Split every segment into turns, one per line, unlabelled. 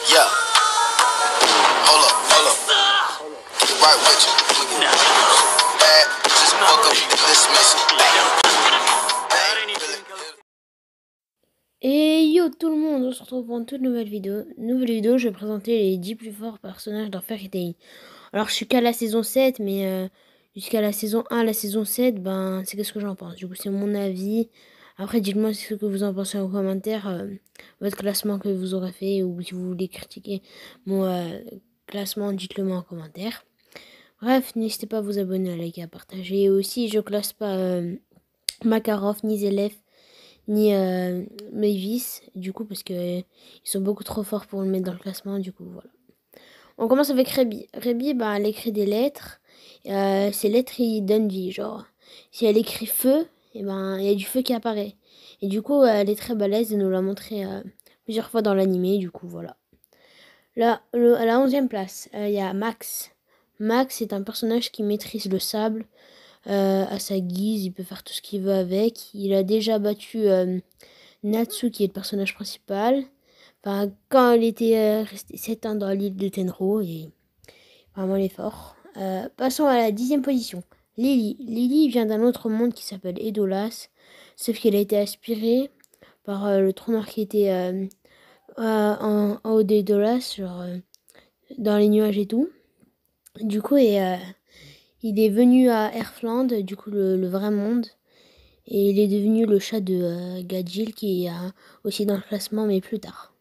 Yeah. Hold up. Right with you. Bad, just fuck up, dismiss it.
Et yo tout le monde, on se retrouve pour une toute nouvelle vidéo. Je vais présenter les 10 plus forts personnages dans Fairy Tail. Alors je suis qu'à la saison 7, mais jusqu'à la saison 1 à la saison 7, ben c'est qu'est-ce que j'en pense. Du coup c'est mon avis. Après dites-moi ce que vous en pensez en commentaire, votre classement que vous aurez fait, ou si vous voulez critiquer mon classement, dites-le moi en commentaire. Bref, n'hésitez pas à vous abonner, à liker, à partager. Et aussi je classe pas Makarov ni Zelef ni Mavis, du coup, parce que ils sont beaucoup trop forts pour le mettre dans le classement, du coup, voilà. On commence avec Rebi. Rebi, bah, elle écrit des lettres. Ces lettres, ils donnent vie, genre, si elle écrit feu, et ben, il y a du feu qui apparaît. Et du coup, elle est très balèze, elle nous l'a montré plusieurs fois dans l'animé, du coup, voilà. Là, à la 11e place, il y a Max. Max est un personnage qui maîtrise le sable. À sa guise, il peut faire tout ce qu'il veut avec. Il a déjà battu Natsu, qui est le personnage principal. Enfin, quand elle était restée 7 ans dans l'île de Tenro, et vraiment elle est fort. Passons à la 10e position. Lily. Lily vient d'un autre monde qui s'appelle Edolas, sauf qu'elle a été aspirée par le trou noir qui était en haut d'Edolas, genre dans les nuages et tout. Du coup, il est venu à Erfland, du coup le vrai monde, et il est devenu le chat de Gadgil, qui est aussi dans le classement, mais plus tard.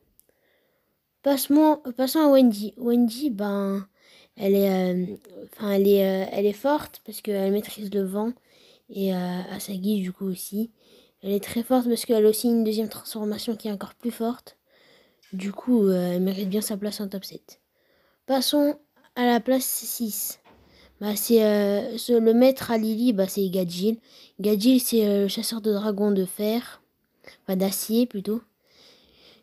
Passons à Wendy. Wendy, ben, elle est forte parce qu'elle maîtrise le vent, et à sa guise du coup aussi. Elle est très forte parce qu'elle a aussi une deuxième transformation qui est encore plus forte. Du coup, elle mérite bien sa place en top 7. Passons à la place 6. Bah, c'est le maître à Lily, bah, c'est Gadgil. Gadgil, c'est le chasseur de dragons de fer, enfin d'acier plutôt.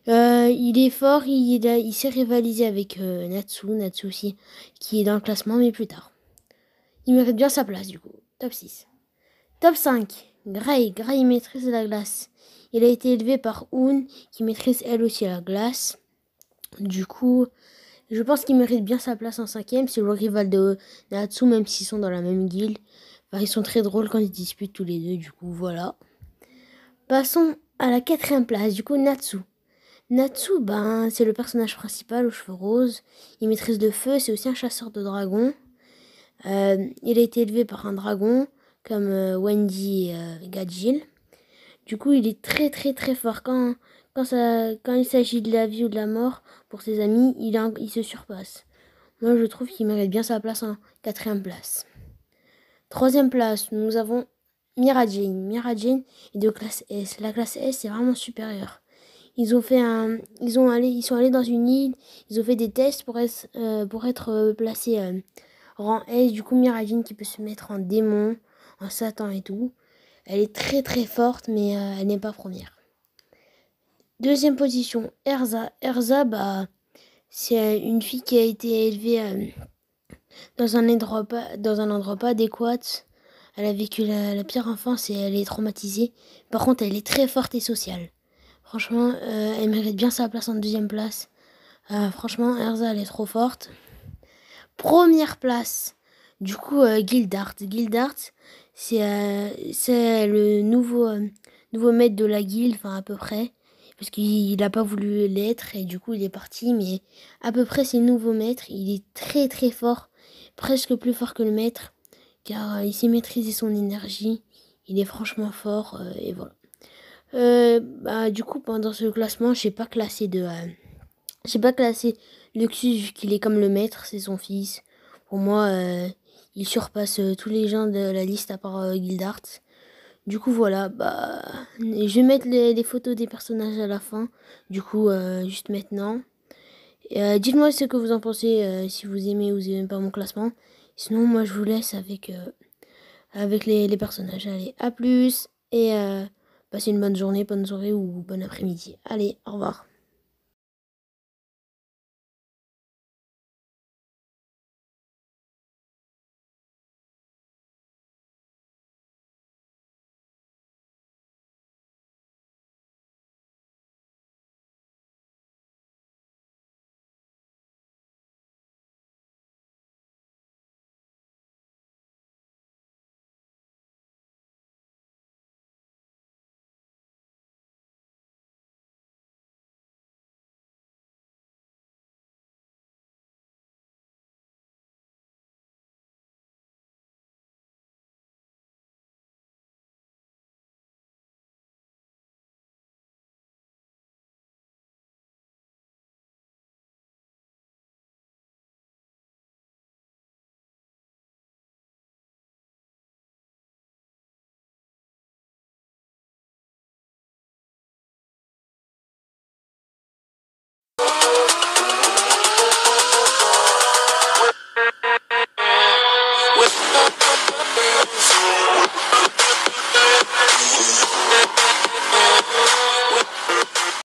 Il est fort, il sait rivaliser avec Natsu aussi, qui est dans le classement, mais plus tard. Il mérite bien sa place du coup. Top 6. Top 5. Gray. Gray maîtrise la glace. Il a été élevé par Hoon, qui maîtrise elle aussi la glace. Du coup, je pense qu'il mérite bien sa place en 5e. C'est le rival de Natsu, même s'ils sont dans la même guilde. Enfin, ils sont très drôles quand ils disputent tous les deux, du coup, voilà. Passons à la 4e place, du coup, Natsu. Natsu, ben, c'est le personnage principal aux cheveux roses. Il maîtrise le feu, c'est aussi un chasseur de dragons. Il a été élevé par un dragon, comme Wendy et Gadgil. Du coup, il est très très très fort. Quand il s'agit de la vie ou de la mort, pour ses amis, il se surpasse. Moi, je trouve qu'il mérite bien sa place en 4e place. 3e place, nous avons Mira Jane. Mira Jane est de classe S. La classe S, c'est vraiment supérieur. Ils sont allés dans une île, ils ont fait des tests pour être placés rang S. Du coup, Mira Jane qui peut se mettre en démon, en Satan et tout. Elle est très très forte, mais elle n'est pas première. 2e position, Erza. Erza, bah, c'est une fille qui a été élevée dans un endroit pas adéquat. Elle a vécu la pire enfance et elle est traumatisée. Par contre, elle est très forte et sociale. Franchement, elle mérite bien sa place en 2e place. Franchement, Erza, elle est trop forte. 1re place, du coup, Gildart. Gildart, c'est le nouveau maître de la guilde, enfin à peu près. Parce qu'il n'a pas voulu l'être et du coup il est parti. Mais à peu près c'est le nouveau maître. Il est très très fort. Presque plus fort que le maître. Car il sait maîtriser son énergie. Il est franchement fort et voilà. Bah, du coup pendant ce classement j'ai pas classé Luxus vu qu'il est comme le maître, c'est son fils. Pour moi il surpasse tous les gens de la liste à part Gildart. Du coup voilà, bah je vais mettre les photos des personnages à la fin. Du coup juste maintenant. Dites-moi ce que vous en pensez, si vous aimez ou vous aimez pas mon classement. Sinon moi je vous laisse avec les personnages. Allez, à plus et passez une bonne journée, bonne soirée ou bon après-midi. Allez, au revoir.